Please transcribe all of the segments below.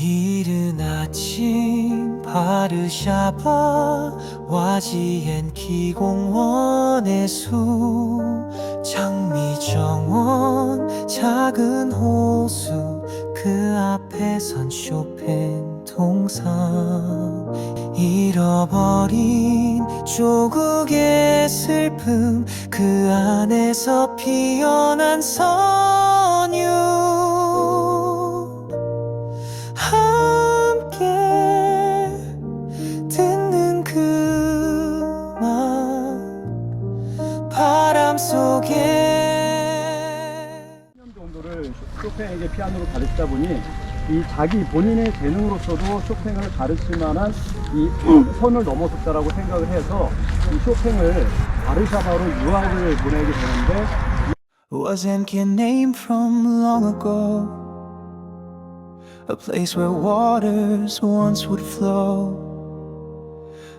이른 아침 바르샤바 와지엔 기공원의 수 장미정원 작은 호수 그 앞에선 쇼팽 동상 잃어버린 조국의 슬픔 그 안에서 피어난 선율 함께 듣는 그 맘 바람 속에 정도를 쇼팽에게 피아노를 가르치다 보니 이 자기 본인의 재능으로서도 쇼팽을 가르칠 만한 이 선을 넘어섰다라고 생각을 해서 이 쇼팽을 바르샤바로 유학을 보내게 되는데 Wasn't your name from long ago? A place where waters once would flow,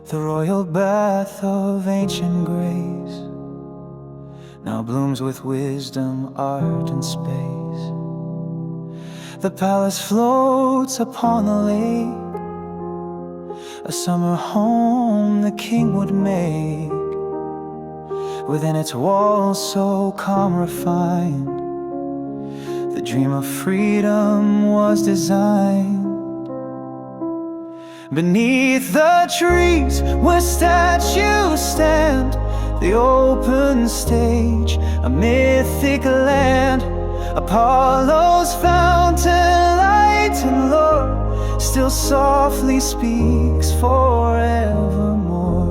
the royal bath of ancient grace now blooms with wisdom, art, and space. The palace floats upon a lake, a summer home the king would make. Within its walls so calm, refined, the dream of freedom was designed. Beneath the trees where statues stand, the open stage, a mythic land. Apollo's fountain, light and lore, still softly speaks forevermore.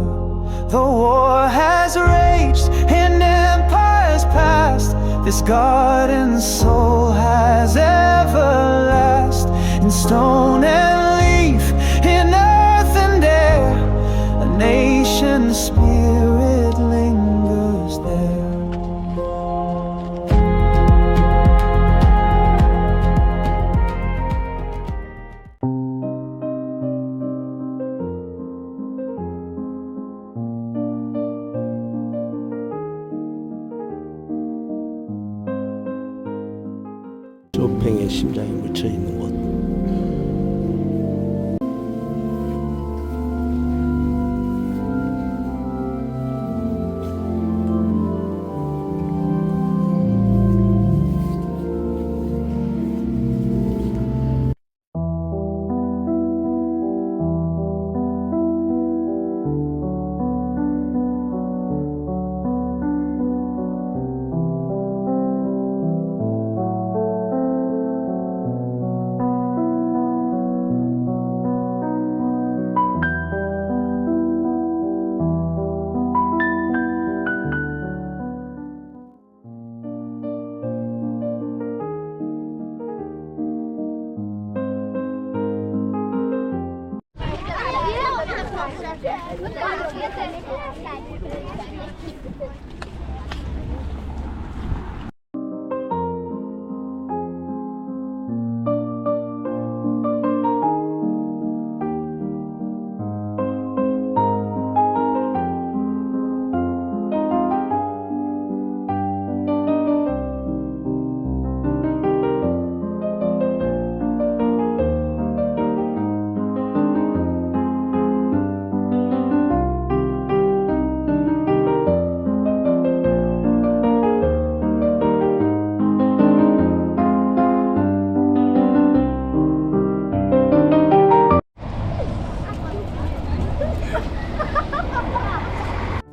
The war has raged and empires passed, this garden's soul has everlast. In stone and leaf, in earth and air, a nation's spirit lingers there. 쇼팽의 심장이 묻혀 있는 곳.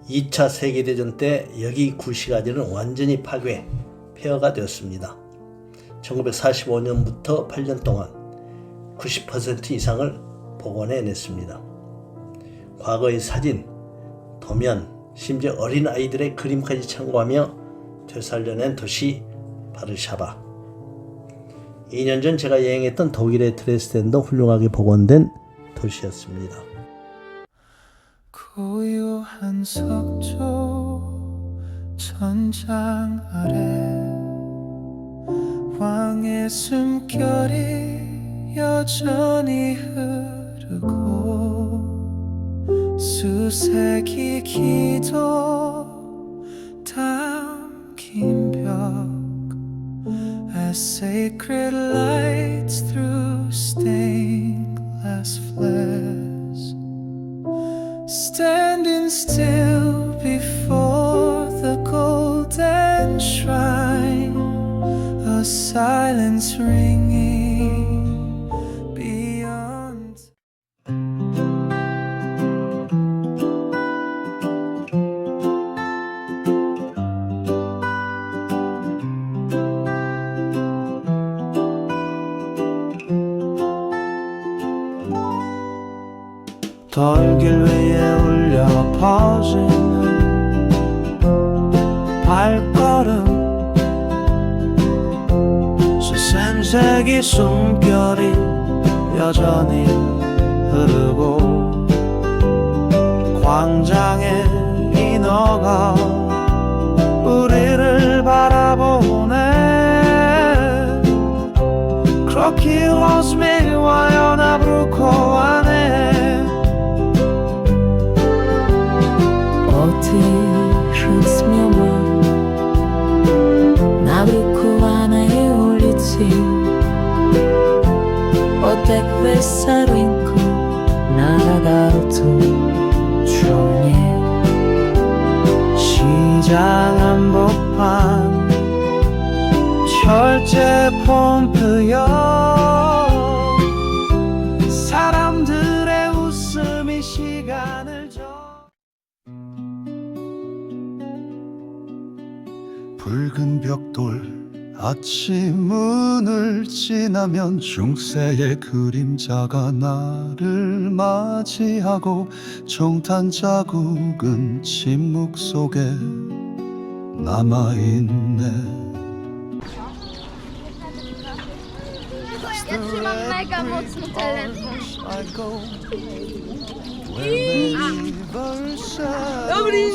이 2차 세계대전 때 여기 구시가지는 완전히 파괴, 폐허가 되었습니다. 1945년부터 8년 동안 90% 이상을 복원해냈습니다. 과거의 사진, 도면, 심지어 어린아이들의 그림까지 참고하며 되살려낸 도시 바르샤바. 2년 전 제가 여행했던 독일의 드레스덴도 훌륭하게 복원된 도시였습니다. 고요한 석조 천장 아래 왕의 숨결이 여전히 흐르고 수세기 기도 담긴 벽 As sacred lights through stains 덜길 위에 울려 퍼지는 발걸음 새생색이 숨결이 여전히 흐르고 광장에 인어가 우리를 바라보네 Croquis 밀와요 나브루코 안에 Otychmiała nabrukowanej ulicy odległy z rynku nadawał tu czulnie 시장 한복판 철제 pom프역 사람들의 웃음이 시간을 줘 붉은 벽돌 아침 문을 지나면 중세의 그림자가 나를 맞이하고 정탄 자국은 침묵 속에 남아있네 Ja trzymam mega mocno telefon. Dobry.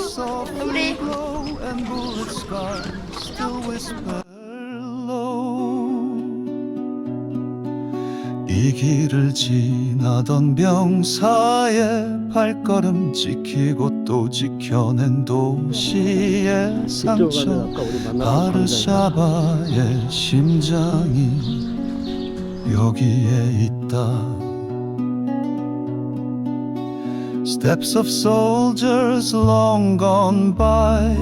이 길을 지나던 병사의 발걸음 지키고 또 지켜낸 도시의 상처 바르샤바의 심장이 여기에 있다 Steps of soldiers long gone by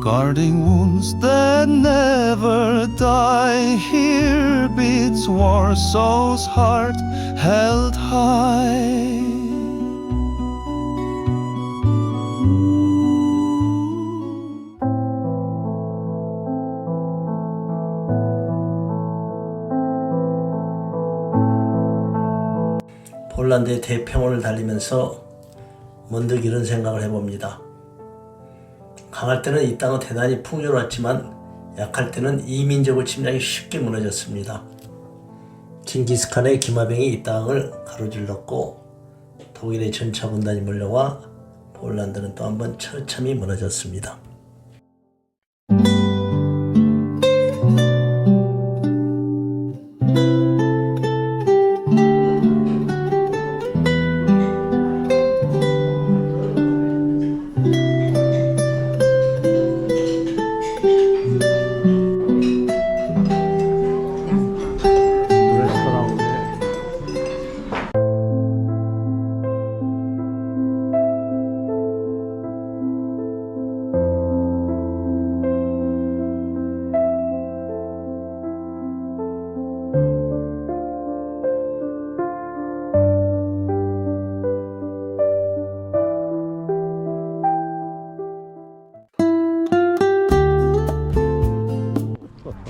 Guarding wounds that never die Here beats Warsaw's heart held high 폴란드의 대평원을 달리면서 문득 이런 생각을 해봅니다. 강할 때는 이 땅은 대단히 풍요로웠지만 약할 때는 이민족의 침략이 쉽게 무너졌습니다. 징기스칸의 기마병이 이 땅을 가로질렀고 독일의 전차군단이 몰려와 폴란드는 또 한 번 처참히 무너졌습니다.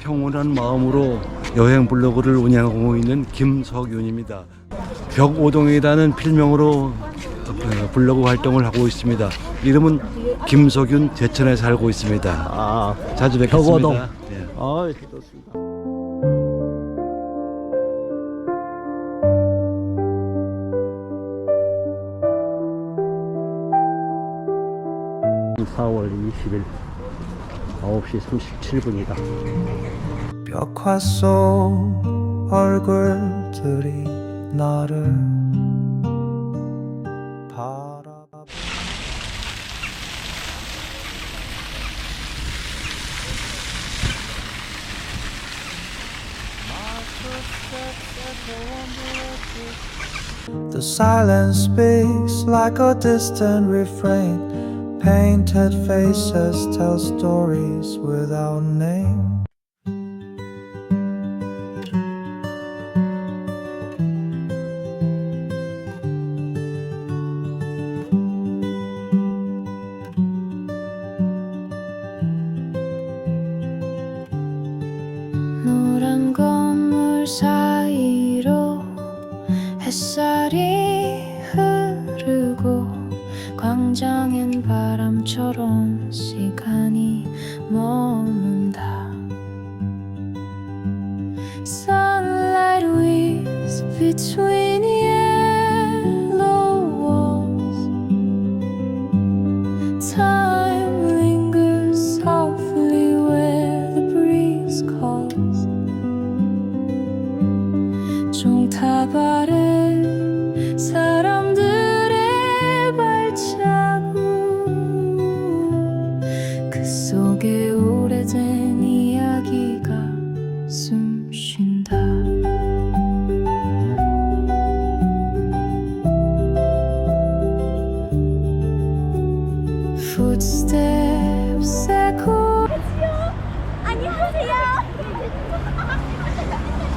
평온한 마음으로 여행 블로그를 운영하고 있는 김석윤입니다. 벽오동이라는 필명으로 블로그 활동을 하고 있습니다. 이름은 김석윤 제천에 살고 있습니다. 자주 뵙겠습니다. 벽오동. 네. 좋습니다. (4월 20일) 9시 37분이다. 벽화 속 얼굴들이 나를 바라봐 The silence speaks like a distant refrain Painted faces tell stories without name 노란 건물 사이로 햇살이 흐르고 멈춤처럼 시간이 머문다. Sunlight weaves between yellow walls. Time lingers softly where the breeze calls. 종탑 아래 사람들의 발자국, 그 속에 오래된 이야기가 숨쉰다. Footsteps echo. 안녕하세요.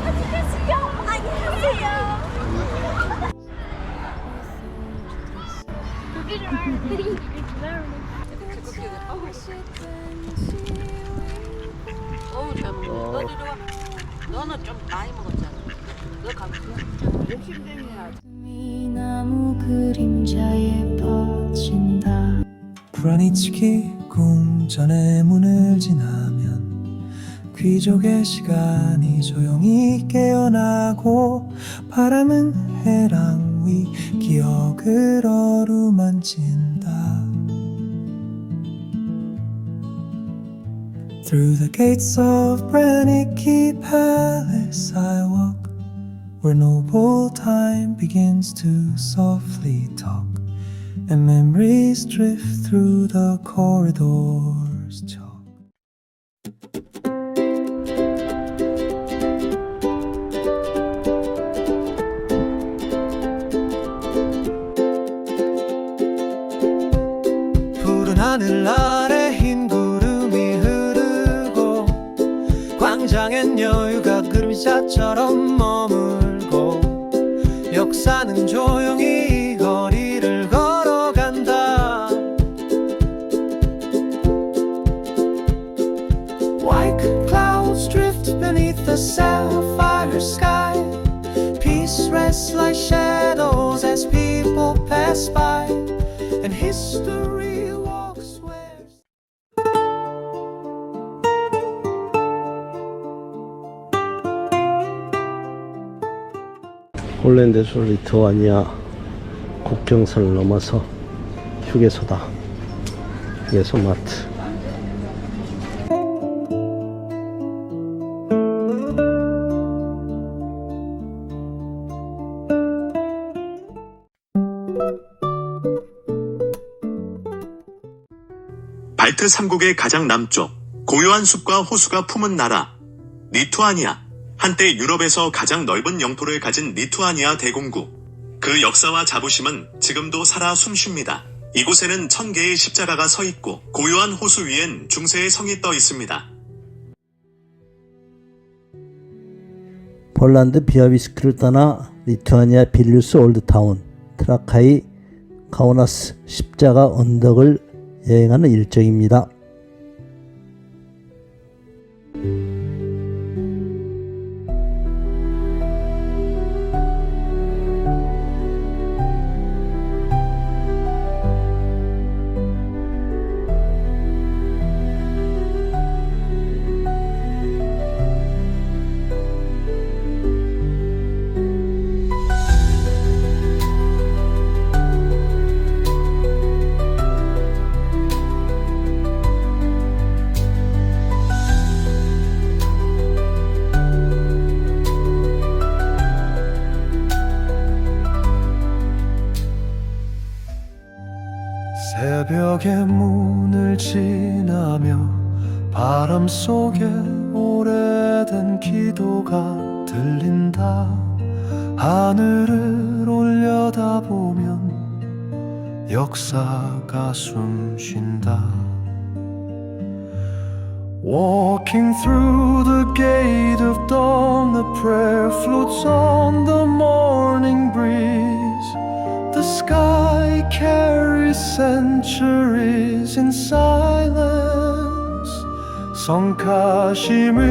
안녕하세요. 안녕하세요. 어우 잘 먹어. 너도 좋아. 너는 좀 많이 먹었잖아. 너 감수야? 욕심쟁이야. 나무 그림자에 퍼진다. 불안이 치기 궁전의 문을 지나면 귀족의 시간이 조용히 깨어나고, 바람은 해랑 위 기억을 어루만진다. Through the gates of Brannicky Palace I walk, where noble time begins to softly talk, and memories drift through the corridors. 푸른 하늘 아래 흰 구름이 흐르고, 광장엔 여유가 그림자처럼 머물고, 역사는 조용히 거리를 걸어간다. White clouds drift beneath the sapphire sky. Peace rests like shadows as people pass by, and history walks where 폴란드에서 리투아니아 국경선을 넘어서 휴게소다. 휴게소 마트. 발트 3국의 가장 남쪽, 고요한 숲과 호수가 품은 나라, 리투아니아. 한때 유럽에서 가장 넓은 영토를 가진 리투아니아 대공국. 그 역사와 자부심은 지금도 살아 숨쉽니다. 이곳에는 1000개의 십자가가 서 있고, 고요한 호수 위엔 중세의 성이 떠 있습니다. 폴란드 비아비스크를 떠나 리투아니아 빌뉴스 올드타운, 트라카이, 카우나스 십자가 언덕을 여행하는 일정입니다. 새벽의 문을 지나며 바람 속에 오래된 기도가 들린다. 하늘을 올려다보면 역사가 숨쉰다. Walking through the gate of dawn, the prayer floats on the morning breeze. The sky carries centuries in silence. 성카시밀의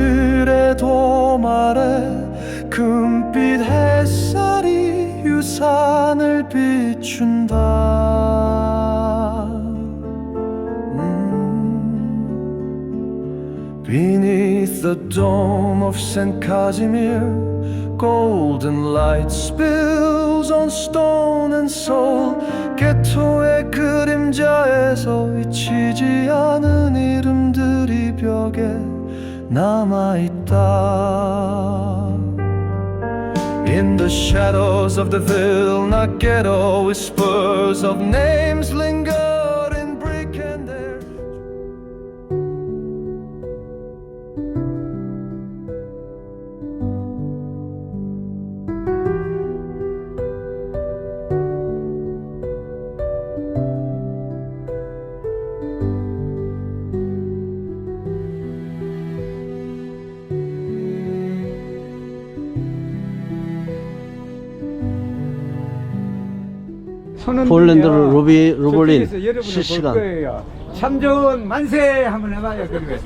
돔 아래 금빛 햇살이 유산을 비춘다. the dome of St. Casimir. Golden light spills on stone and soul. 게토의 그림자에서 잊히지 않은 이름들이 벽에 남아있다. In the shadows of the Vilna ghetto, whispers of names linger in brick and air. 폴란드 루블린 실시간. 참좋은 만세 한번 해봐요. 그러면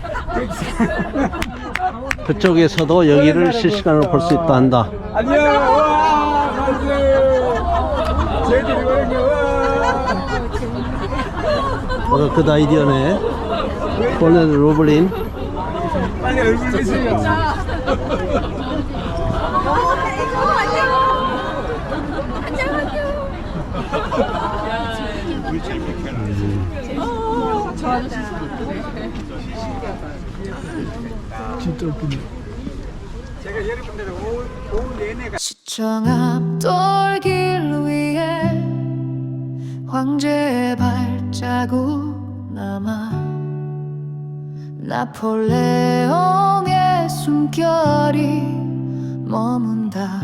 그쪽에서도 여기를 실시간으로 볼 수 있다 한다. 안녕. 와 만세. 저희들이 오는 와. 그 아이디어네. 폴란드 루블린. 빨리 얼굴 보세요. 진짜 웃기네. 제가 여러분들 오후 내내 시청 앞돌길 위에 황제의 발자국 남아 나폴레옹의 숨결이 머문다.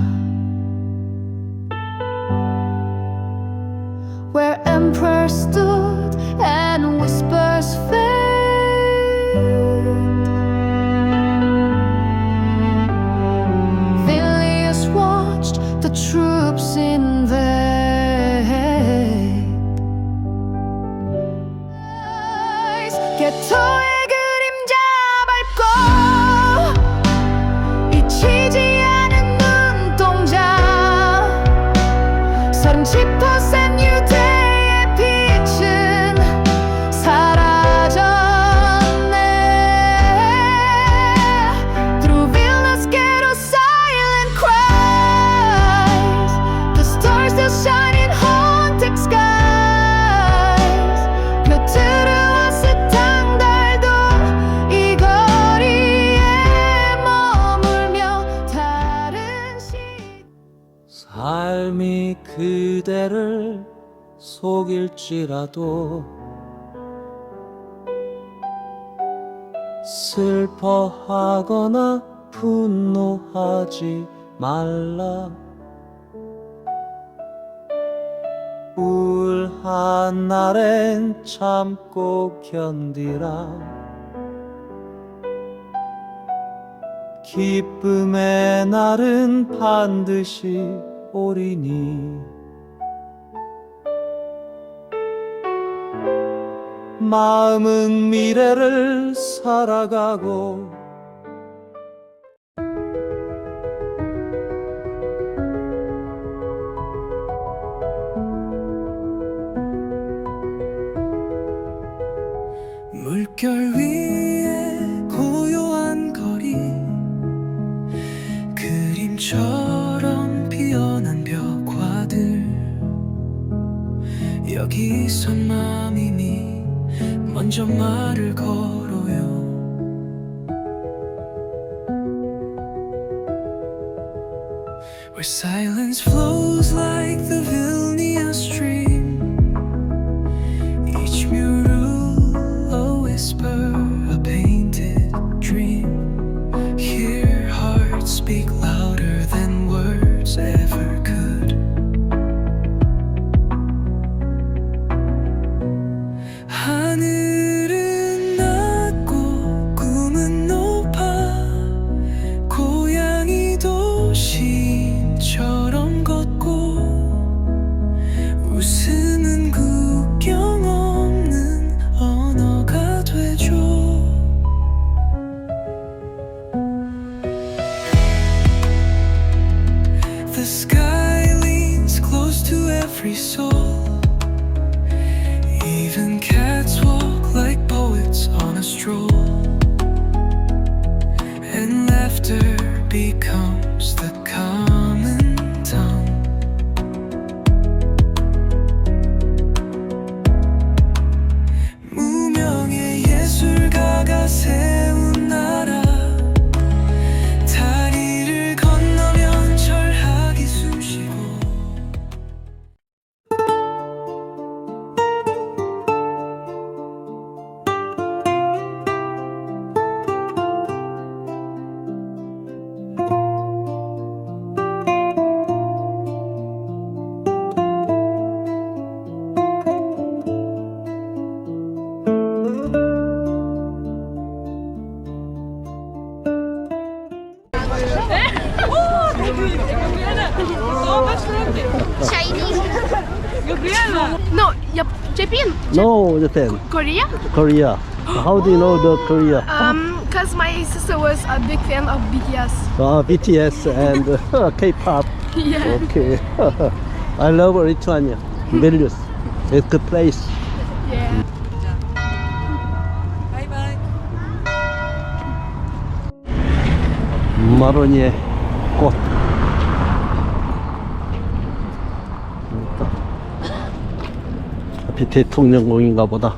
Where emperors stood and whispers fade. Vilnius watched the troops invade. 게토의 그림자 밟고 잊히지 않은 눈동자. 37% 유대의 빛은 사라졌네. Through Vilnius ghetto silent cries, the stars still shine in haunted skies. 곁으로 스탕 달도 이 거리에 머물며 다른 시 삶이 그대를 속일지라도 슬퍼하거나 분노하지 말라. 우울한 날엔 참고 견디라. 기쁨의 날은 반드시 오리니. 마음은 미래를 살아가고 물결 위에 고요한 거리, 그림처럼 피어난 벽화들. 여기선 마음이 먼저 말을 걸어요. Where silence flows like the Vilnius stream, each mural a whisper, a painted dream. Hear hearts speak louder than words ever could. 하늘은 낮고 꿈은 높아, 고양이도 시인처럼 걷고, 웃음은 국경 없는 언어가 되죠. The sky leans close to every soul. Even cats walk like poets on a stroll. Chinese. No, Japan. No, Japan. Korea. Korea. How do you know the Korea? Cause my sister was a big fan of BTS. BTS and K-pop. Yeah. Okay. I love Lithuania. Vilnius. It's a good place. Yeah. 바이바이. 마로니에 꽃. 앞이 대통령궁인가 보다.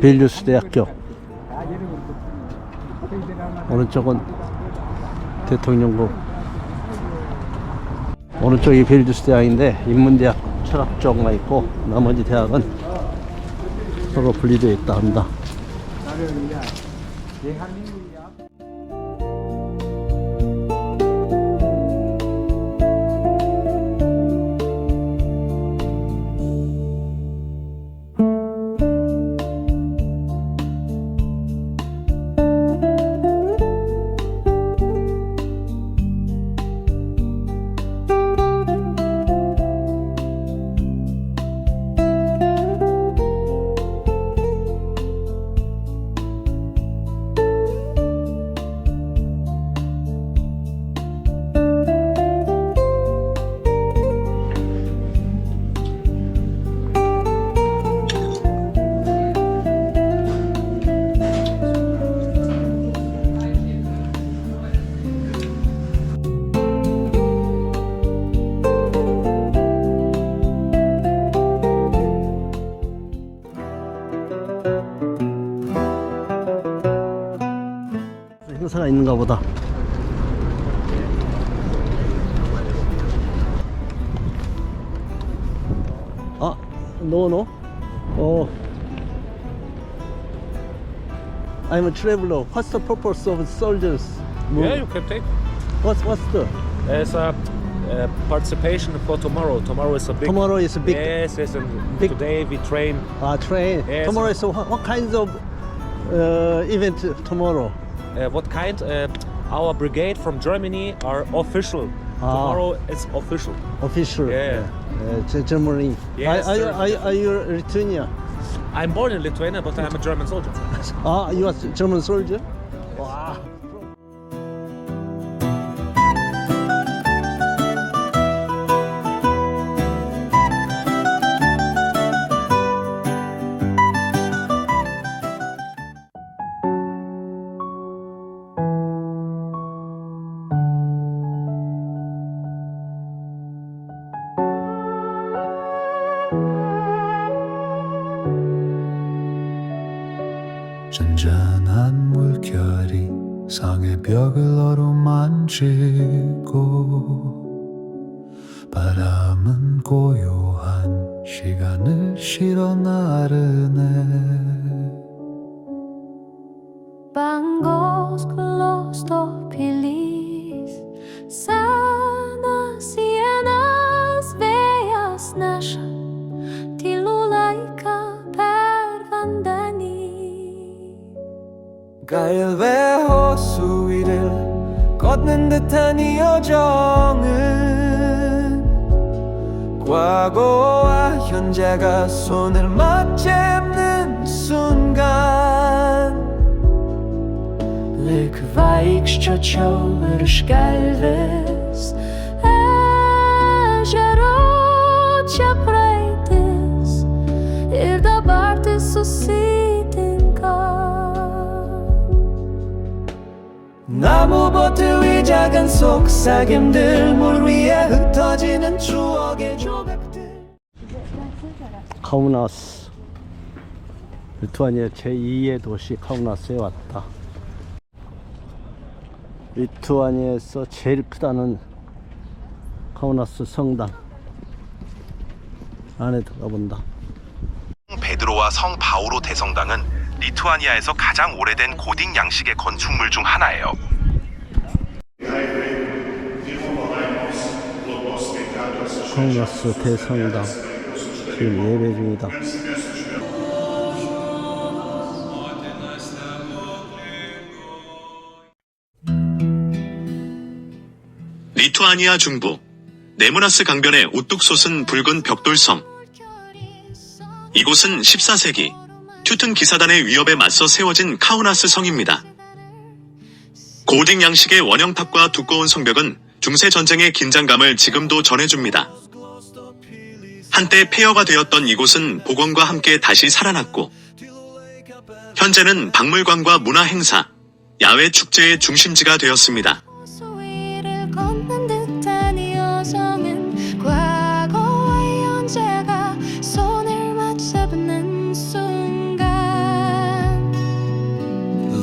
빌뉴스 대학교. 오른쪽은 대통령궁. 오른쪽이 빌뉴스 대학인데 인문대학 철학 쪽만 있고 나머지 대학은 서로 분리되어 있다 합니다. 행사가 있는가 보다. 아, no. I'm a traveler. What's the purpose of soldiers? Yeah, you can take. What's the? As a participation for tomorrow. Tomorrow is a big. Tomorrow is a big Yes, yes, and big- today we train. train. Yes. Tomorrow is what kinds of event tomorrow? What kind? Our brigade from Germany are official. Tomorrow is official. Official. Yeah. Germany. Yes, Are you Lithuania? I'm born in Lithuania, but I'm a German soldier. You are German soldier? Wow. 잔잔한 물결이 상의 벽을 어루만지고 바람은 고요한 시간을 실어 나르네. Bangos los dos pilis, sanas sienas bellas nasza, tilulaika pervandani. 갈배 호수 위를 걷는 듯한 이 여정은 과거와 현재가 손을 맞잡는 순간 Lekvaikščiočiau virš galvės ežero čia praeitis ir dabartis susitinka. 나무보트 위 작은 속삭임들 물 위에 흩어지는 추억의 조각들. 카우나스. 리투아니아 제2의 도시 카우나스에 왔다. 리투아니아에서 제일 크다는 카우나스 성당 안에 들어가 본다. 베드로와 성 바오로 대성당은 리투아니아에서 가장 오래된 고딕 양식의 건축물 중 하나예요. 카우나스 대성당 지금 예배 중이다. 리투아니아 중부 네무나스 강변에 우뚝 솟은 붉은 벽돌섬. 이곳은 14세기 튜튼 기사단의 위협에 맞서 세워진 카우나스 성입니다. 고딕 양식의 원형탑과 두꺼운 성벽은 중세 전쟁의 긴장감을 지금도 전해줍니다. 한때 폐허가 되었던 이곳은 복원과 함께 다시 살아났고, 현재는 박물관과 문화 행사, 야외 축제의 중심지가 되었습니다. 소위를 걷는 듯한 이 여정은 과거와 현재가 손을 맞잡는 순간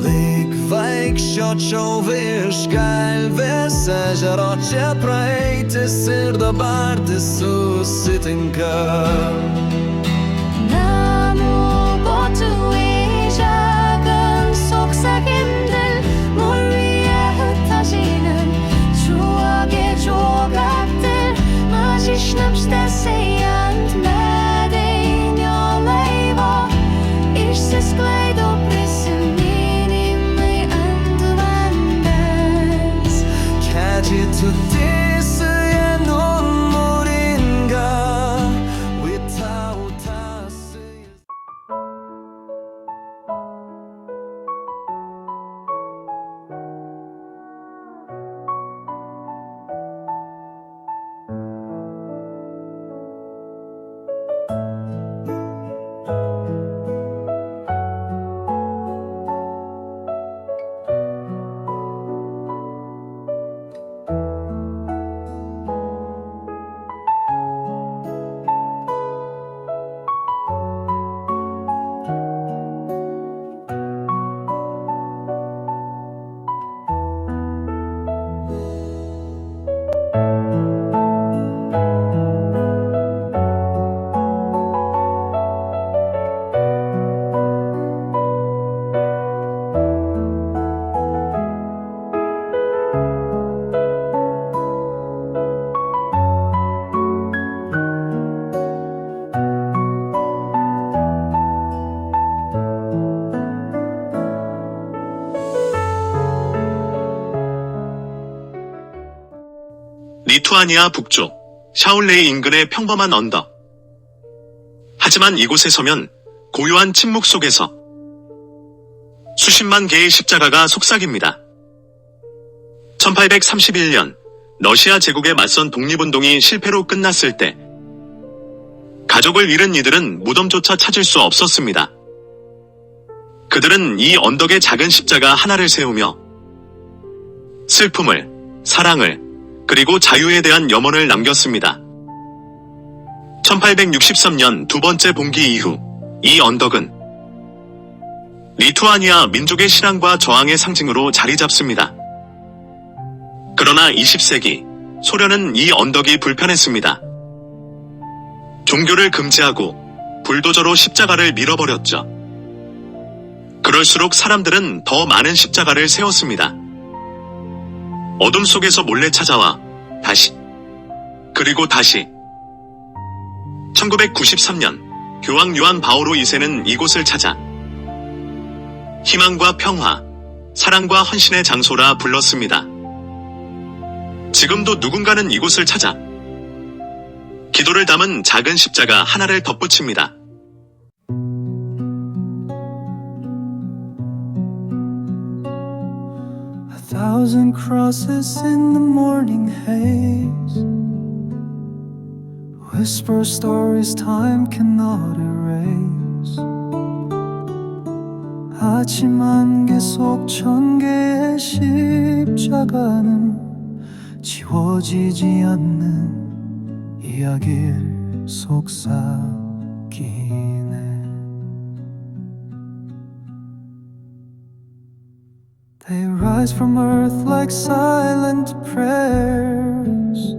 Ligvajk shoqovesh kalvese Gjarace prej të sirë bartë susitin kë 나무 보트의 작은 속삭임들 물 위에 흩어지는 추억의 조각들 Maar je snapt dat ze aan met in jouw leven Eerst is kleid op rissen in mij aan de wandels Kaji të tisë e 눈물인가 Without us 리투아니아 북쪽 샤울레이 인근의 평범한 언덕. 하지만 이곳에 서면 고요한 침묵 속에서 수십만 개의 십자가가 속삭입니다. 1831년 러시아 제국에 맞선 독립운동이 실패로 끝났을 때 가족을 잃은 이들은 무덤조차 찾을 수 없었습니다. 그들은 이 언덕에 작은 십자가 하나를 세우며 슬픔을, 사랑을, 그리고 자유에 대한 염원을 남겼습니다. 1863년 두 번째 봉기 이후 이 언덕은 리투아니아 민족의 신앙과 저항의 상징으로 자리 잡습니다. 그러나 20세기 소련은 이 언덕이 불편했습니다. 종교를 금지하고 불도저로 십자가를 밀어버렸죠. 그럴수록 사람들은 더 많은 십자가를 세웠습니다. 어둠 속에서 몰래 찾아와 다시, 그리고 다시. 1993년 교황 요한 바오로 2세는 이곳을 찾아 희망과 평화, 사랑과 헌신의 장소라 불렀습니다. 지금도 누군가는 이곳을 찾아 기도를 담은 작은 십자가 하나를 덧붙입니다. Thousand crosses in the morning haze Whisper stories time cannot erase 아침 안개 속 천 개의 십자가는 지워지지 않는 이야기를 속삭이네 They rise from earth like silent prayers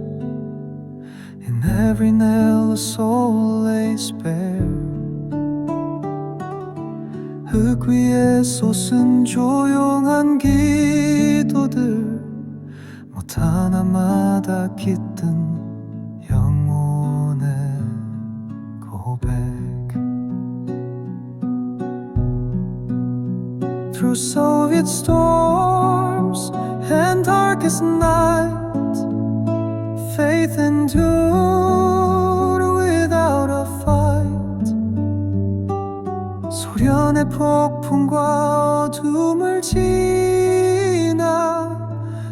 In every nail a soul lays bare 흙 위에 솟은 조용한 기도들 못 하나마다 깃든 영혼의 고백 Through Soviet storms and darkest night 폭풍과 어둠을 지나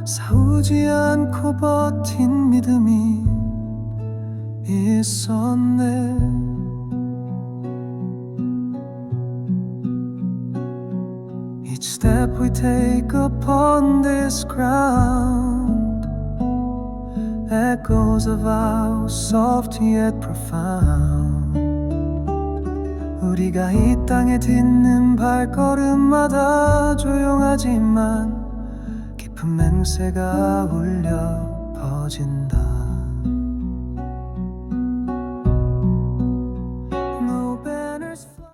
싸우지 않고 버틴 믿음이 있었네. Each step we take upon this ground, echoes of our soft yet profound. 우리가 이 땅에 딛는 발걸음마다 조용하지만 깊은 맹세가 울려 퍼진다. No banners fly.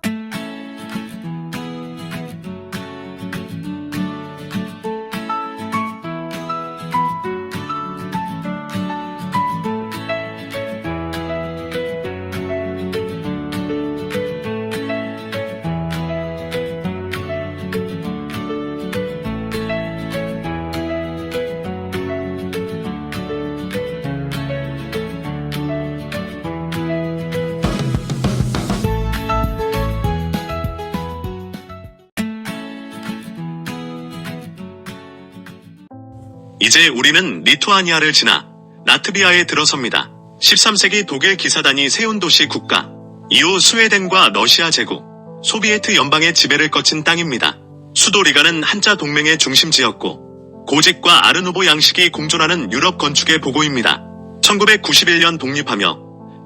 이제 우리는 리투아니아를 지나 라트비아에 들어섭니다. 13세기 독일 기사단이 세운 도시 국가, 이후 스웨덴과 러시아 제국, 소비에트 연방의 지배를 거친 땅입니다. 수도 리가는 한자 동맹의 중심지였고 고직과 아르누보 양식이 공존하는 유럽 건축의 보고입니다. 1991년 독립하며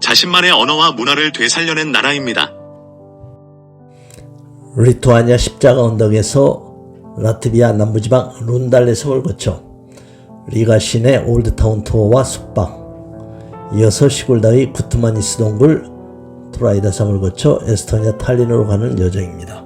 자신만의 언어와 문화를 되살려낸 나라입니다. 리투아니아 십자가 언덕에서 라트비아 남부지방 룬달레 섬을 거쳐 리가 시내 올드타운 투어와 숙박, 이어서 시골 다위 구트마니스 동굴 트라이다 섬을 거쳐 에스토니아 탈린으로 가는 여정입니다.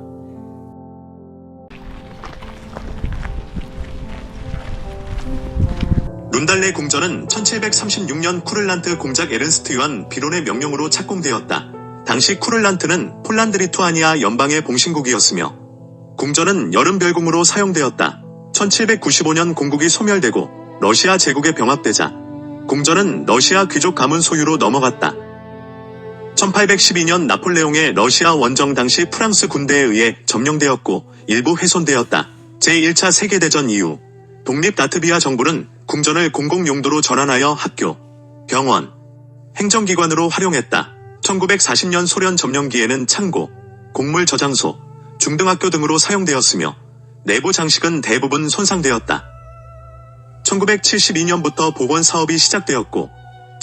룬달레 궁전은 1736년 쿠를란트 공작 에른스트 요한 비론의 명령으로 착공되었다. 당시 쿠를란트는 폴란드 리투아니아 연방의 봉신국이었으며 궁전은 여름별궁으로 사용되었다. 1795년 공국이 소멸되고 러시아 제국에 병합되자 궁전은 러시아 귀족 가문 소유로 넘어갔다. 1812년 나폴레옹의 러시아 원정 당시 프랑스 군대에 의해 점령되었고 일부 훼손되었다. 제1차 세계대전 이후 독립 라트비아 정부는 궁전을 공공용도로 전환하여 학교, 병원, 행정기관으로 활용했다. 1940년 소련 점령기에는 창고, 곡물 저장소, 중등학교 등으로 사용되었으며 내부 장식은 대부분 손상되었다. 1972년부터 복원 사업이 시작되었고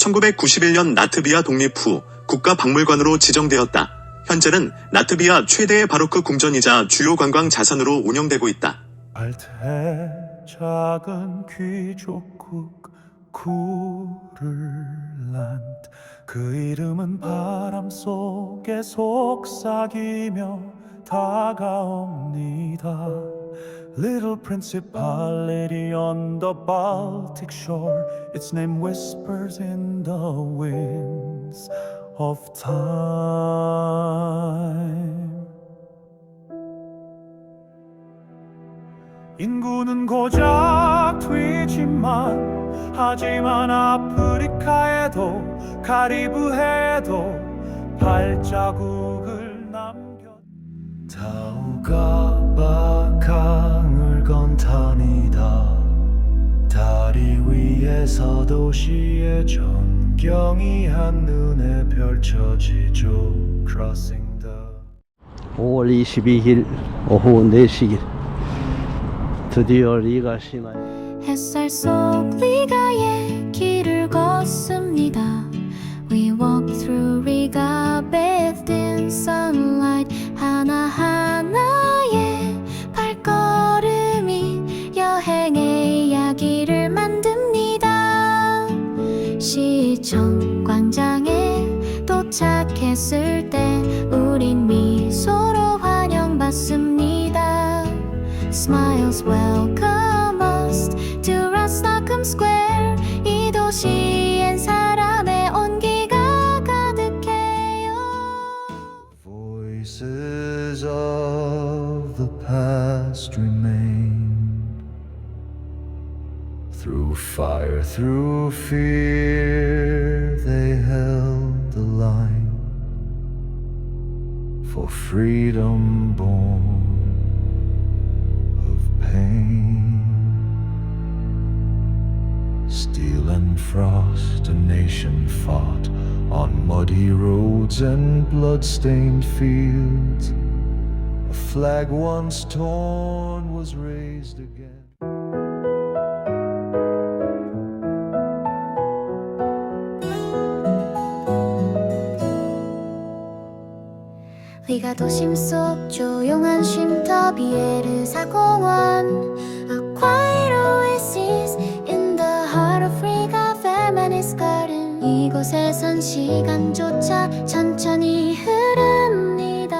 1991년 라트비아 독립 후 국가박물관으로 지정되었다. 현재는 라트비아 최대의 바로크 궁전이자 주요 관광 자산으로 운영되고 있다. 발트의 작은 귀족국 쿠를란트, 그 이름은 바람 속에 속삭이며 다가옵니다. Little principality on the Baltic shore, its name whispers in the winds of time. 인구는 고작 뒤지만 하지만 아프리카에도 카리브해도 발자국을 남겨. 타우가바 강을 건탑니다. 다리 위에서 도시의 전경이 한눈에 펼쳐지죠. Crossing the 5월 22일 오후 4시 드디어 리가 시내 햇살 속 리가의 길을 걷습니다. We walk through Riga bathed in sunlight. 하나하나의 발걸음이 여행의 이야기를 만듭니다. 시청 광장에 도착했을 때 우린 미소로 환영받습니다. Smiles welcome us to Rostockholm Square. 이 도시엔 사람의 온기가 가득해요. Voices of the past remain. Through fire, through fear, they held the line. For freedom born of pain. Steel and frost, a nation fought on muddy roads and blood-stained fields. A flag once torn was raised again. 위가 도심 속 조용한 쉼터 비에르사 공원. A quiet oasis in the heart of Riga feminist garden. 이곳에선 시간조차 천천히 흐릅니다.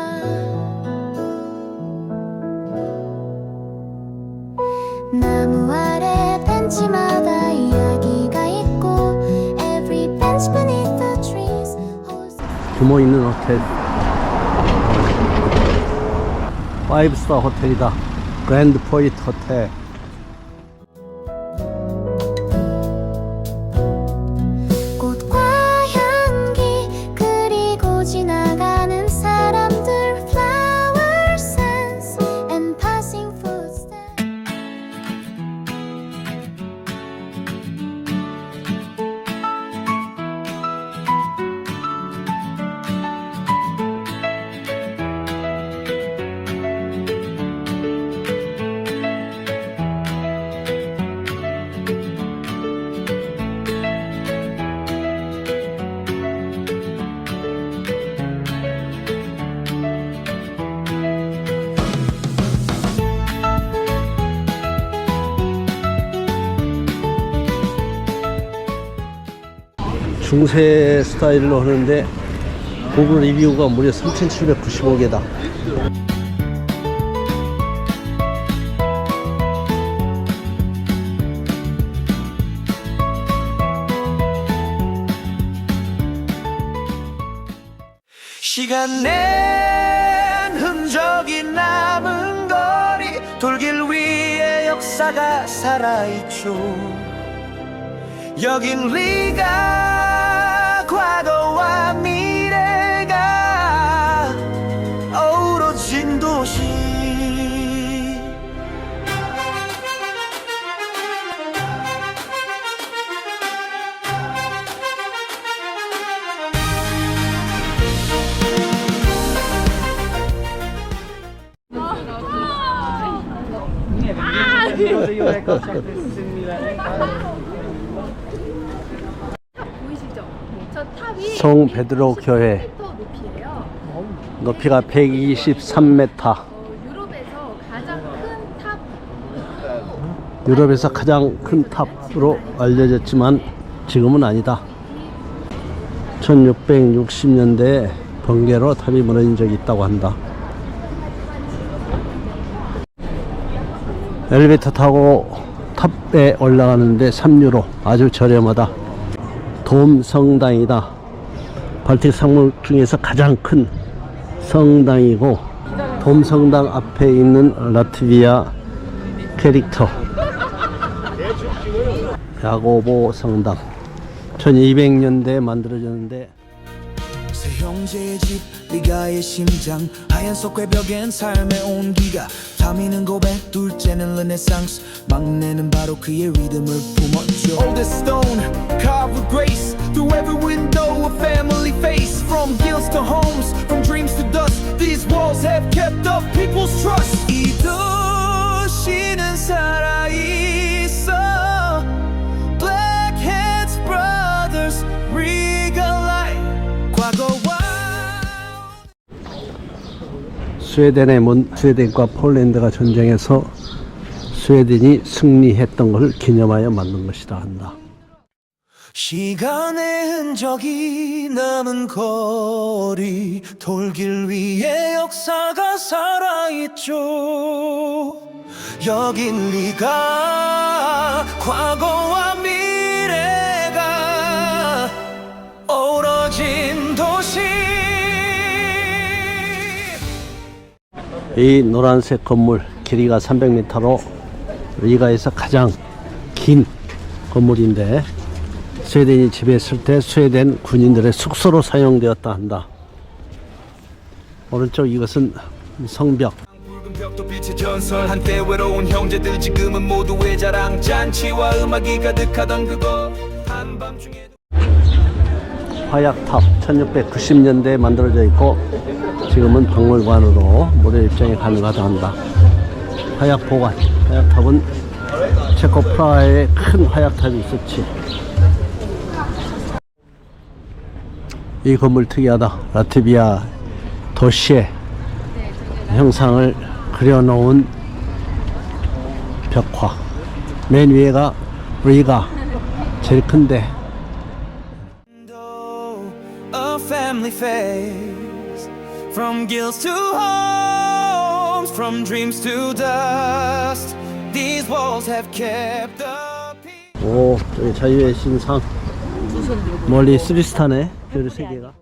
나무 아래 벤치마다 이야기가 있고 Every bench beneath the trees holds 규모 있는 호텔, 5스타 호텔이다. 그랜드 포인트 호텔. 꽃과 향기 그리고 지나가는 사람들 flower scents and passing footsteps. 중세 스타일로 하는데 구글 리뷰가 무려 3,795개다. 시간 낸 흔적이 남은 거리 돌길 위에 역사가 살아있죠. 여긴 리가 과거와 미래가 어우러진 도시. 보이시죠? 저 탑이 성 베드로 교회 10m 높이에요. 높이가 123m. 유럽에서 가장 큰 탑. 유럽에서 가장 큰 탑으로 알려졌지만 지금은 아니다. 1660년대에 번개로 탑이 무너진 적이 있다고 한다. 엘리베이터 타고 탑에 올라가는데 3유로, 아주 저렴하다. 돔 성당이다. 발틱 상물 중에서 가장 큰 성당이고, 돔 성당 앞에 있는 라트비아 캐릭터 야고보 성당, 1200년대에 만들어졌는데 새 형제의 집 리가의 심장 하얀 석회벽엔 삶의 온기가 타미는 고백 둘째는 르네상스 막내는 바로 그의 리듬을 품었죠. Oldest stone carved with grace through every window a family face from guilds to homes from dreams to dust these walls have kept up people's trust. 이 도시는 살아있어 Black Hands Brothers Regal Light 과거와 스웨덴과 폴란드가 전쟁에서 스웨덴이 승리했던 것을 기념하여 만든 것이다 한다. 시간의 흔적이 남은 거리 돌길 위에 역사가 살아있죠. 여긴 리가 과거와 미래가 어우러진 도시. 이 노란색 건물 길이가 300m로 리가에서 가장 긴 건물인데 스웨덴이 지배했을 때 스웨덴 군인들의 숙소로 사용되었다 한다. 오른쪽 이것은 성벽. 붉은 벽도 빛의 전설 한때 외로운 형제들 지금은 모두의 자랑 잔치와 음악이 가득하던 그곳 한밤중에 화약탑 1690년대에 만들어져 있고 지금은 박물관으로 무료 입장이 가능하다 한다. 화약보관. 화약탑은 체코 프라하에 큰 화약탑이 있었지. 이 건물 특이하다. 라트비아 도시의 형상을 그려놓은 벽화. 맨 위에가 리가 제일 큰데. A family face from guilds to homes from dreams to dust these walls have kept the peace. 오, 저기 자유의 신상. 멀리 스비스타네. 별 3개가.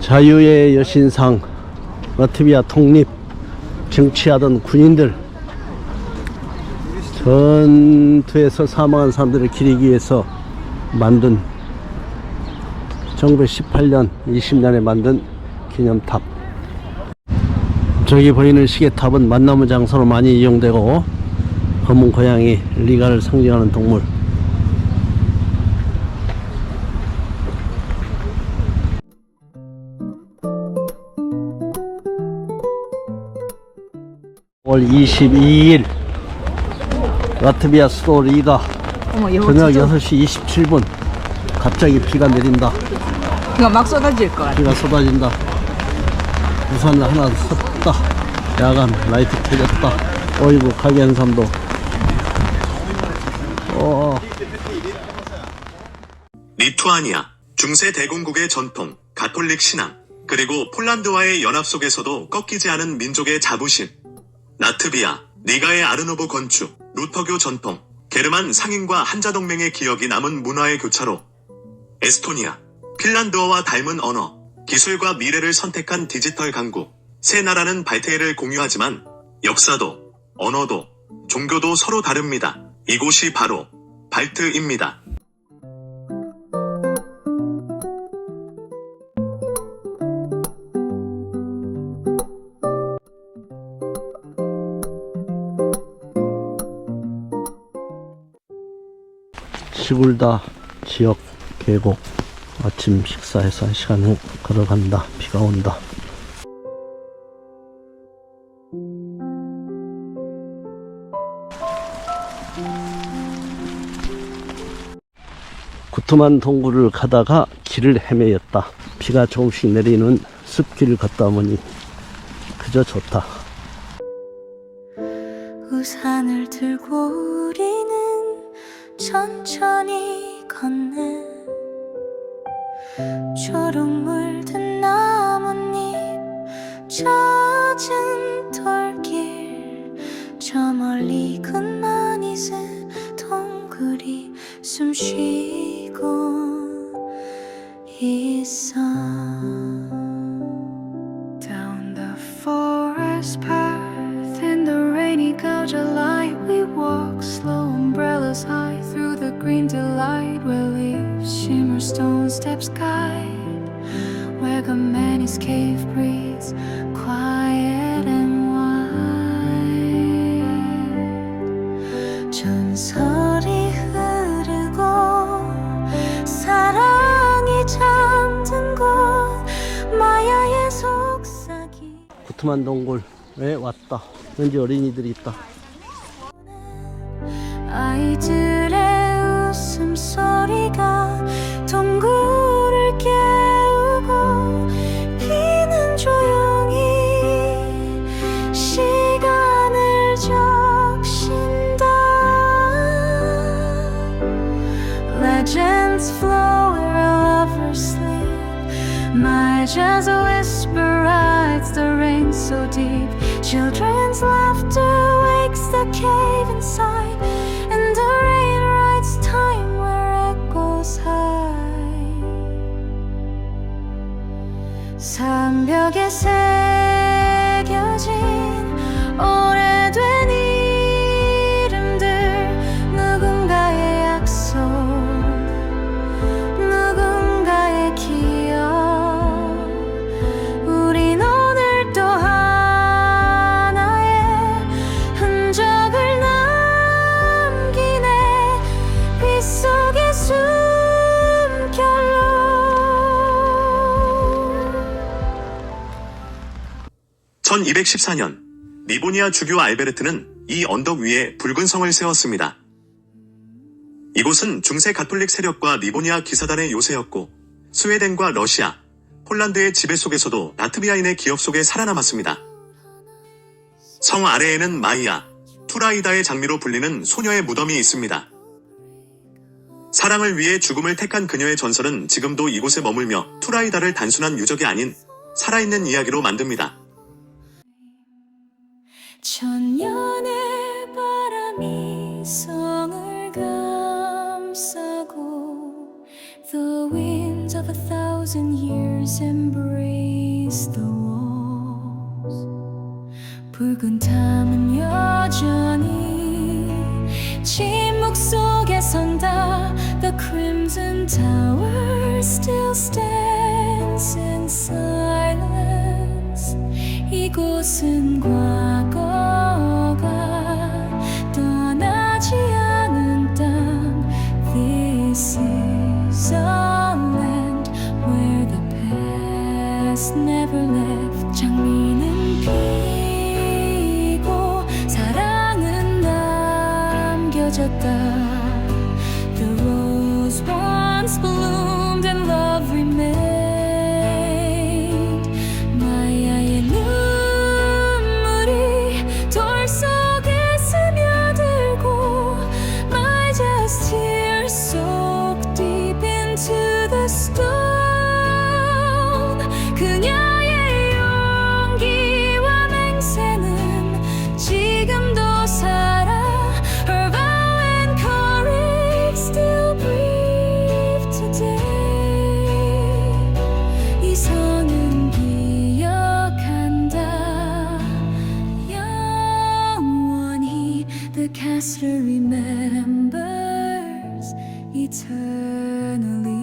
자유의 여신상. 라트비아 독립 쟁취하던 군인들, 전투에서 사망한 사람들을 기리기 위해서 만든 1918년 20년에 만든 기념탑. 저기 보이는 시계탑은 만나무 장소로 많이 이용되고 검은 고양이 리가를 상징하는 동물. 올 22일 라트비아 수도 리가 저녁 6시 27분 갑자기 비가 내린다. 비가 막 쏟아질 것 같아. 비가 쏟아진다. 우산을 하나 샀다. 야간 라이트 켜졌다. 어이구 가게 한 사람도. 리투아니아, 중세 대공국의 전통, 가톨릭 신앙, 그리고 폴란드와의 연합 속에서도 꺾이지 않은 민족의 자부심. 라트비아, 리가의 아르노브 건축, 루터교 전통, 게르만 상인과 한자동맹의 기억이 남은 문화의 교차로. 에스토니아, 핀란드어와 닮은 언어, 기술과 미래를 선택한 디지털 강국. 세 나라는 발트해를 공유하지만 역사도, 언어도, 종교도 서로 다릅니다. 이곳이 바로 발트입니다. 시굴다 지역 계곡. 아침 식사해서 1시간 후 걸어간다. 비가 온다. 구트만 동굴을 가다가 길을 헤매였다. 비가 조금씩 내리는 숲길을 걷다 보니 그저 좋다. 우산을 들고 우리는 천천히 걷네. 초록 물든 나뭇잎 젖은 돌길 저 멀리 군만 있은 동굴이 숨쉬고 있어. Down the forest path in the rainy gauge of light we walk slow, umbrellas high through the green delight where leaves shimmer, stone steps guide where Gamani's cave breathes quiet and wide. 전설이 흐르고 사랑이 잠든 곳 마야의 속삭이. 구트만 동굴에 왔다. 왠지 어린이들이 있다. 아이들의 웃음소리가 동굴을 깨우고 비는 조용히 시간을 적신다. Legends flow where lovers sleep. My jazz whisper rides the rain so deep. Children's laughter wakes the cave inside. And the rain writes time where echoes hide. 1214년 리보니아 주교 알베르트는 이 언덕 위에 붉은 성을 세웠습니다. 이곳은 중세 가톨릭 세력과 리보니아 기사단의 요새였고 스웨덴과 러시아, 폴란드의 지배 속에서도 라트비아인의 기억 속에 살아남았습니다. 성 아래에는 마이야, 투라이다의 장미로 불리는 소녀의 무덤이 있습니다. 사랑을 위해 죽음을 택한 그녀의 전설은 지금도 이곳에 머물며 투라이다를 단순한 유적이 아닌 살아있는 이야기로 만듭니다. 천년의 바람이 성을 감싸고 The winds of 1,000 years embrace the walls. 붉은 탐은 여전히 침묵 속에 선다. The crimson tower still stands in silence. 이곳은 과거가 떠나지 않은 땅. This is a land where the past never left. 장미는 피고 사랑은 남겨졌다. The rose once bloomed and love remained. 마야의 눈물이 돌 속에 스며들고 My just tears soak deep into the stone. 그녀의 용기와 맹세는 지금도 살아. Her vow and courage still breathe today. 이 성은 기억한다 영원히. The castle remembers eternally.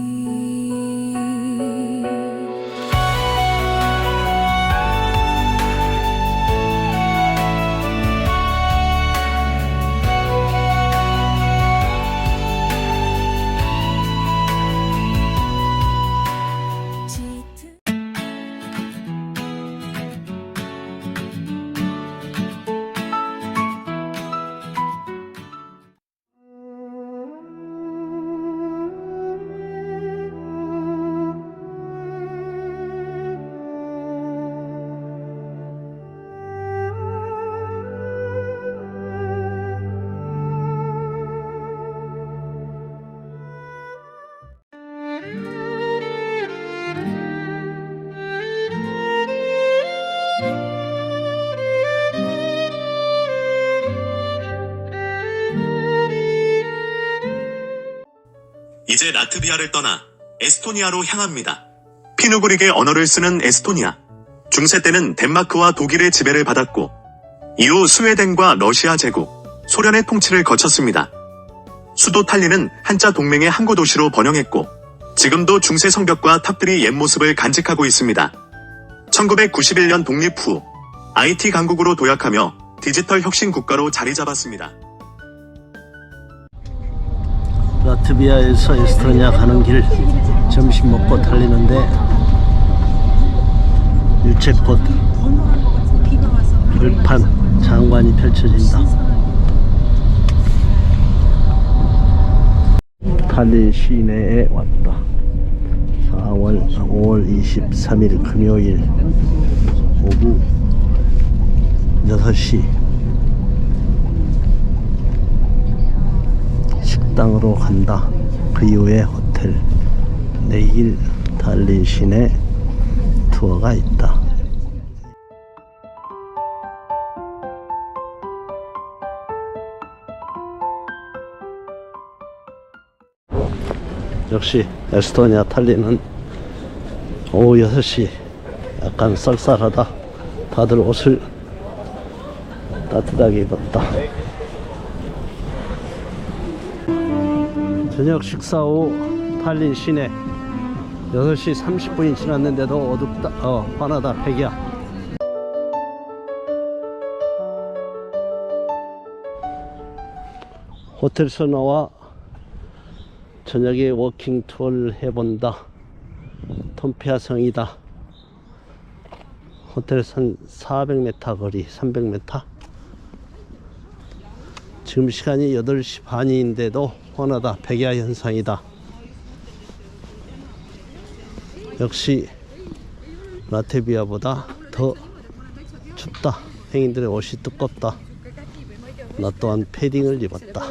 이제 라트비아를 떠나 에스토니아로 향합니다. 피누그릭의 언어를 쓰는 에스토니아. 중세 때는 덴마크와 독일의 지배를 받았고 이후 스웨덴과 러시아 제국, 소련의 통치를 거쳤습니다. 수도 탈린은 한자 동맹의 항구 도시로 번영했고 지금도 중세 성벽과 탑들이 옛 모습을 간직하고 있습니다. 1991년 독립 후 IT 강국으로 도약하며 디지털 혁신 국가로 자리 잡았습니다. 라트비아에서 에스토니아 가는 길 점심 먹고 달리는데 유채꽃 벌판 장관이 펼쳐진다. 탈린 시내에 왔다. 5월 23일 금요일 오후 6시 식당으로 간다. 그 이후에 호텔. 내일 탈린 시내 투어가 있다. 역시 에스토니아 탈린은 오후 6시 약간 쌀쌀하다. 다들 옷을 따뜻하게 입었다. 저녁 식사 후 탈린 시내 6시 30분이 지났는데도 어둡다. 환하다. 백이야. 호텔에서 나와 저녁에 워킹 투어를 해본다. 톰페아 성이다. 호텔에서 한 400m 거리, 300m. 지금 시간이 8시 반인데도 훤하다. 백야 현상이다. 역시 라트비아보다 더 춥다. 행인들의 옷이 두껍다. 나 또한 패딩을 입었다.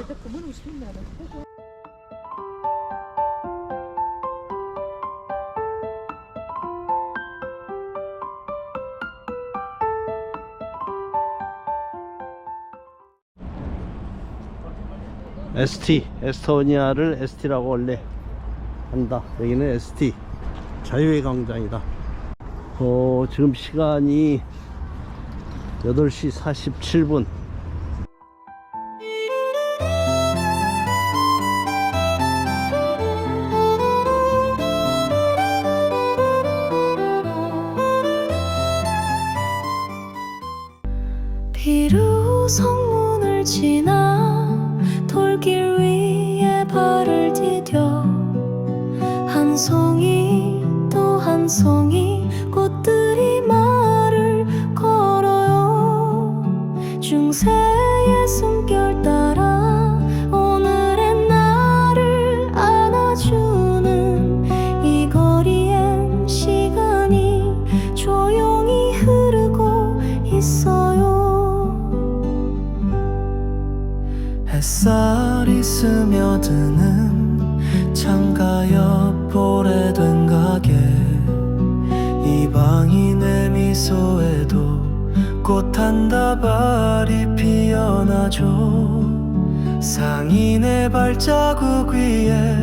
ST, 에스토니아를 ST라고 원래 한다. 여기는 ST 자유의 광장이다. 지금 시간이 8시 47분. 비로 성문을 지나 돌길 위에 발을 디뎌 한 송이 또 한 송이 꽃들이 말을 걸어요. 중세의 숨결 따라 오늘의 나를 안아주는 이 거리엔 시간이 조용히 흐르고 있어요. 햇살이 스며드는 창가 옆 오래된 가게, 이방인의 미소에도 꽃 한 다발이 피어나죠. 상인의 발자국 위에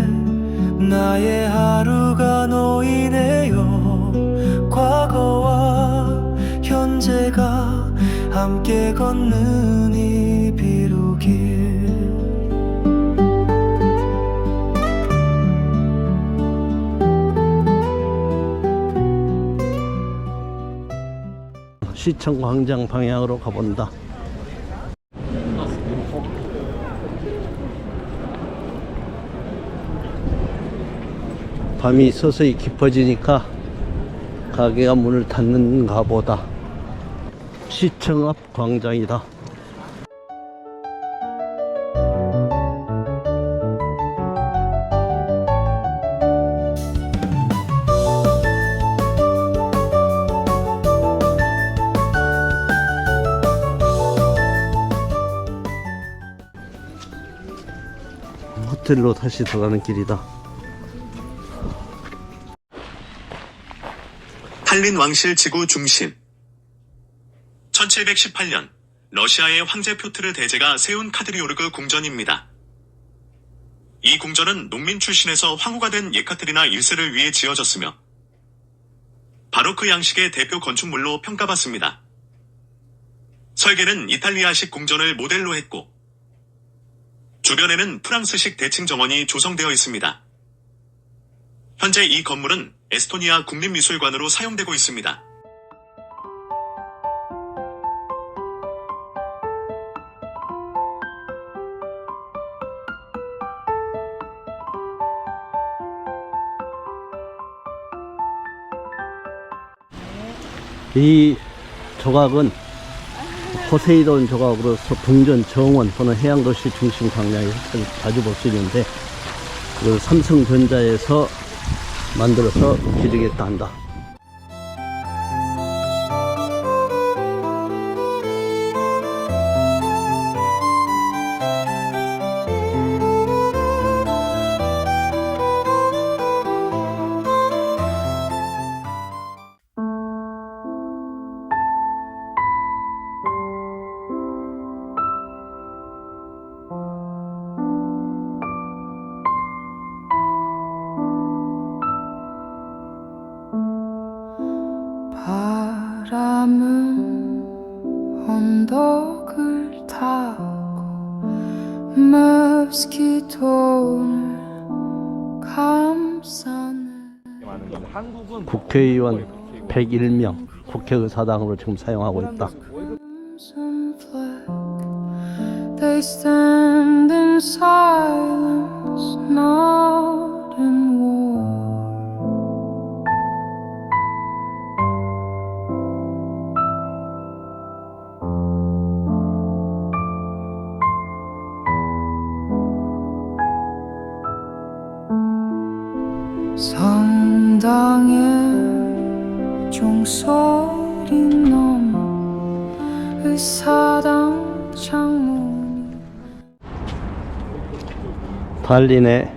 나의 하루가 놓이네요. 과거와 현재가 함께 걷는 이 비루길. 시청 광장 방향으로 가본다. 밤이 서서히 깊어지니까 가게가 문을 닫는가 보다. 시청 앞 광장이다. 호텔로 다시 돌아가는 길이다. 탈린 왕실 지구 중심. 1718년 러시아의 황제 표트르 대제가 세운 카드리오르그 궁전입니다. 이 궁전은 농민 출신에서 황후가 된 예카테리나 1세를 위해 지어졌으며 바로크 양식의 대표 건축물로 평가받습니다. 설계는 이탈리아식 궁전을 모델로 했고 주변에는 프랑스식 대칭 정원이 조성되어 있습니다. 현재 이 건물은 에스토니아 국립미술관으로 사용되고 있습니다. 이 조각은 포세이돈 조각으로서 궁전, 정원 또는 해양도시 중심 광장에서 자주 볼 수 있는데, 그걸 삼성전자에서 만들어서 기르겠다 한다. 바람은 언덕을 타고 모스키토를 감싸네. 국회의원 101명 국회의사당으로 지금 사용하고 있다. They stand in silence, not in war. 성당의 종소리 넘어 의사당 창문이 발린의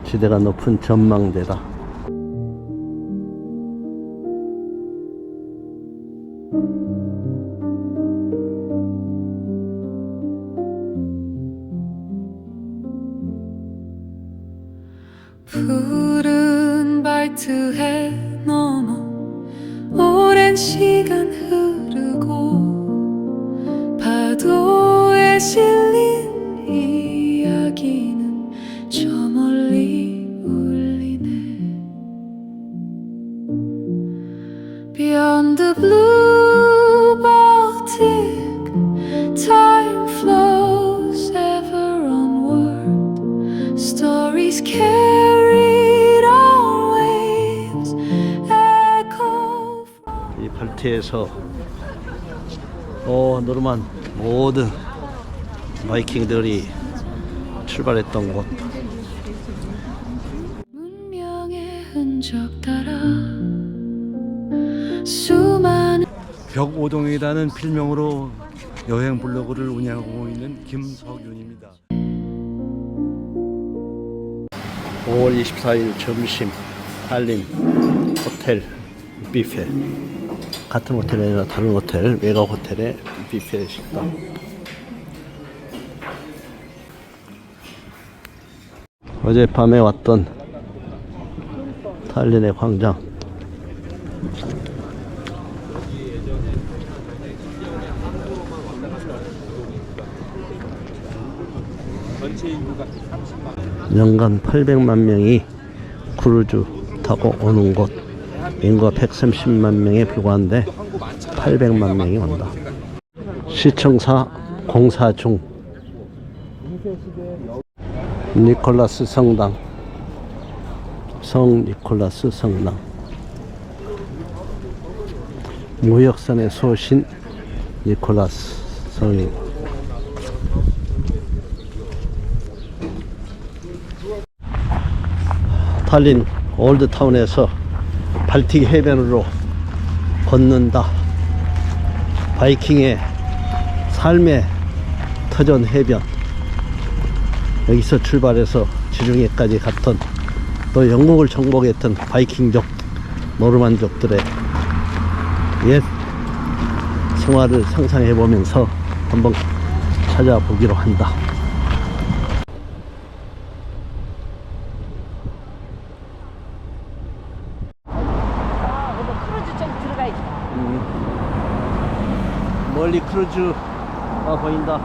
지대가 높은 전망대다. 푸른 발트해 넘어 오랜 시간 흐르고 파도에 실린 이야기는 저 멀리 울리네. Beyond the blue Baltic, time flows ever onward. Stories carried on waves, echo from 이 발트에서 노르만 모든 바이킹들이 출발했던 곳. 문명의 흔적 따라 수많은 벽오동이라는 필명으로 여행 블로그를 운영하고 있는 김석윤입니다. 5월 24일 점심 발린 호텔 뷔페. 같은 호텔이 아니라 다른 호텔, 외곽 호텔의 뷔페 식당. 어젯밤에 왔던 탈린의 광장. 연간 800만 명이 크루즈 타고 오는 곳. 인구가 130만 명에 불과한데 800만 명이 온다. 시청사 공사 중. 니콜라스 성당. 성 니콜라스 성당. 무역선의 소신 니콜라스 성인. 탈린 올드타운에서 발틱 해변으로 걷는다. 바이킹의 삶의 터전 해변. 여기서 출발해서 지중해까지 갔던, 또 영국을 정복했던 바이킹족, 노르만족들의 옛 생활을 상상해 보면서 한번 찾아보기로 한다. 멀리 크루즈가 보인다.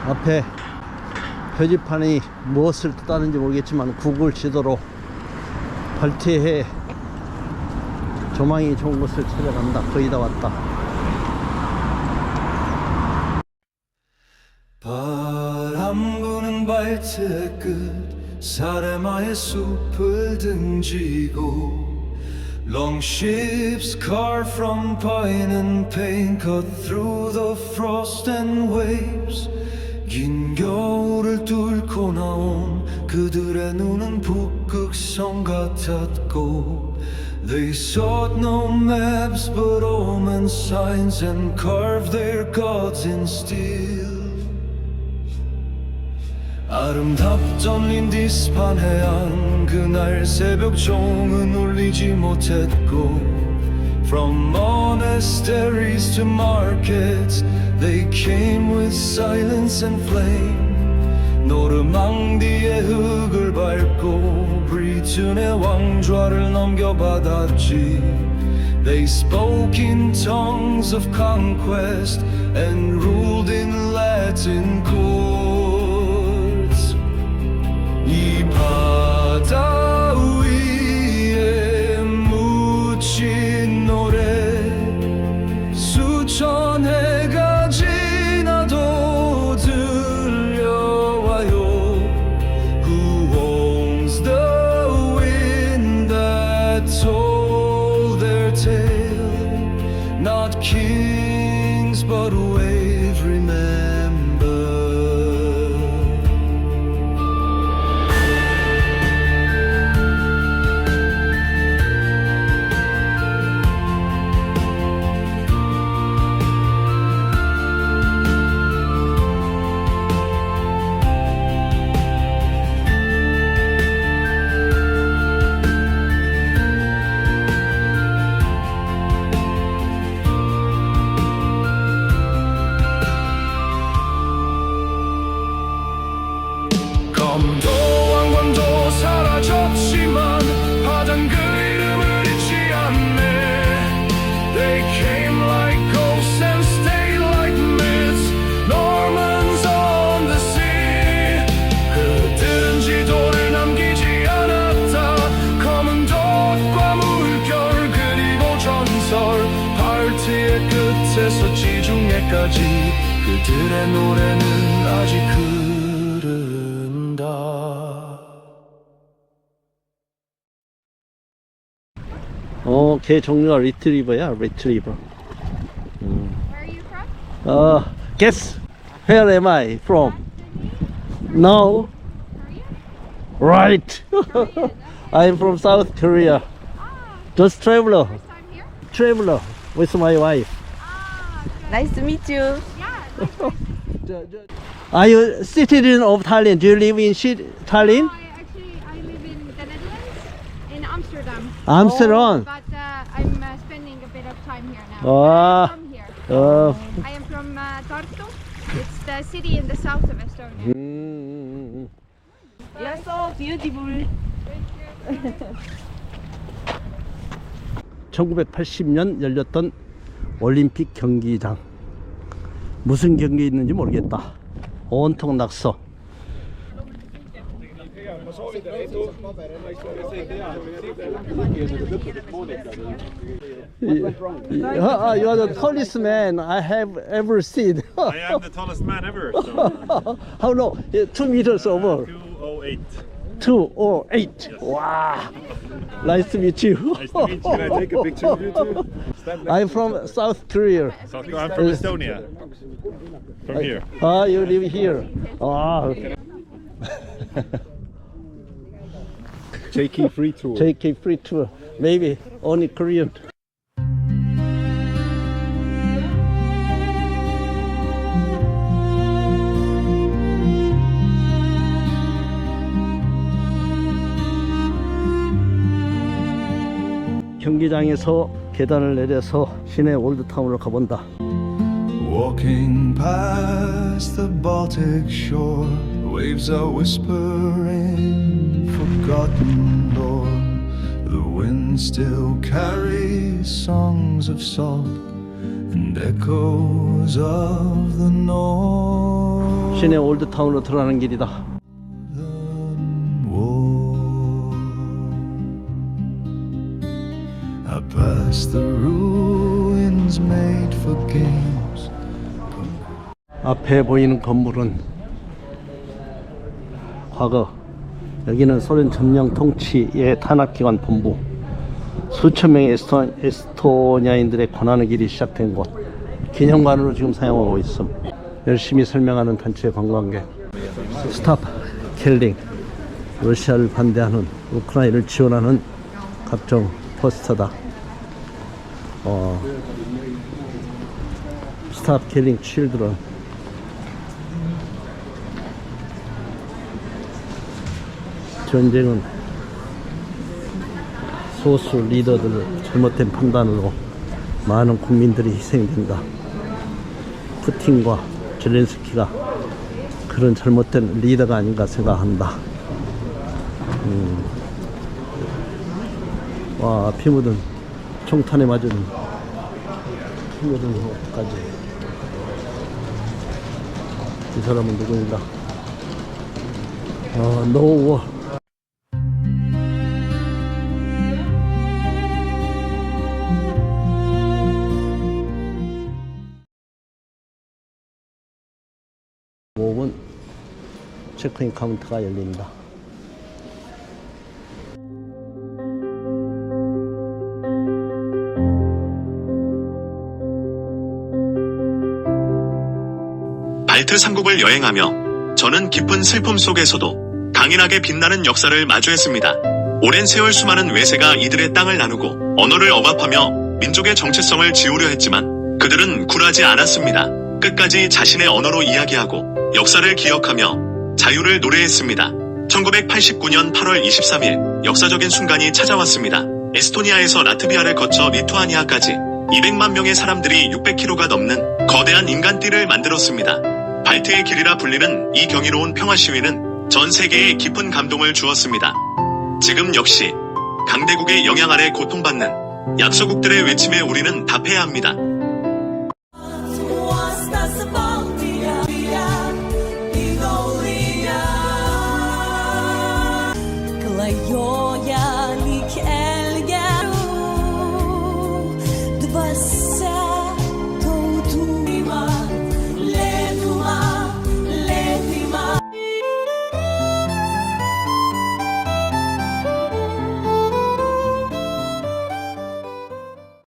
앞에 표지판이 무엇을 뜻하는지 모르겠지만 구글 지도로 발트해 조망이 좋은 곳을 찾아간다. 거의 다 왔다. 바람 부는 발트의 끝 사레마의 숲을 등지고 Longships carved from pine and pain cut through the frost and waves. 긴 겨울을 뚫고 나온 그들의 눈은 북극성 같았고 They sought no maps but omen signs and carved their gods in steel. 아름답던 린디스판 해안 그날 새벽 종은 울리지 못했고 From monasteries to markets They came with silence and flame 노르망디의 흙을 밟고 브리튼의 왕좌를 넘겨받았지 They spoke in tongues of conquest And ruled in Latin courts 이 바다 위에 묻힌 노래 수천 해가 지나도 들려와요 Who owns the wind that told their tale Not kings but waves remember 지중해까지 그들의 노래는 아직 흐른다. 개 종류가 리트리버야, 리트리버. Where are you from? Guess where am I from? No. Right. I'm from South Korea. Just traveler. First time here? Traveler with my wife. Nice to meet you. Are you citizen of Thailand? Do you live in Thailand? I live in the Netherlands, in Amsterdam. Amsterdam. But I'm spending a bit of time here now. Ah. I'm from here. Oh. I am from Tartu. It's the city in the south of Estonia. You're so beautiful. 1980년 열렸던 올림픽 경기장. 무슨 경기 있는지 모르겠다. 온통 낙서. You are the tallest man I have ever seen. I am the tallest man ever. So How low? 2 meters over. 208. 208. Wow. Nice to meet you. Nice to meet you. Can I take a picture of you too? Stand next I'm to from South Korea. South Korea. I'm from Estonia. From here. Ah, you live here. Ah. JK Free Tour. JK free tour. Maybe only Korean. 경기장에서 계단을 내려서 시내 올드타운으로 가본다. Walking past the Baltic shore, waves are whispering forgotten lore. The wind still carries songs of salt and echoes of the north. 시내 올드타운으로 들어가는 길이다. I passed the ruins made for games. 앞에 보이는 건물은 과거 여기는 소련 점령 통치의 탄압기관 본부, 수천 명의 에스토니아인들의 고난의 길이 시작된 곳, 기념관으로 지금 사용하고 있음. 열심히 설명하는 단체 관광객. 스탑 킬링, 러시아를 반대하는, 우크라이나를 지원하는 각종 포스터다. 스탑 킬링 칠드런. 전쟁은 소수 리더들 잘못된 판단으로 많은 국민들이 희생된다. 푸틴과 젤렌스키가 그런 잘못된 리더가 아닌가 생각한다. 와, 피 묻은 총탄에 맞은 피 묻은 것까지. 이 사람은 누구인가? 노워. 체크인 카운터가 열린다. 발트 3국을 여행하며 저는 깊은 슬픔 속에서도 강인하게 빛나는 역사를 마주했습니다. 오랜 세월 수많은 외세가 이들의 땅을 나누고 언어를 억압하며 민족의 정체성을 지우려 했지만 그들은 굴하지 않았습니다. 끝까지 자신의 언어로 이야기하고 역사를 기억하며 자유를 노래했습니다. 1989년 8월 23일 역사적인 순간이 찾아왔습니다. 에스토니아에서 라트비아를 거쳐 리투아니아까지 200만 명의 사람들이 600km가 넘는 거대한 인간띠를 만들었습니다. 발트의 길이라 불리는 이 경이로운 평화 시위는 전 세계에 깊은 감동을 주었습니다. 지금 역시 강대국의 영향 아래 고통받는 약소국들의 외침에 우리는 답해야 합니다.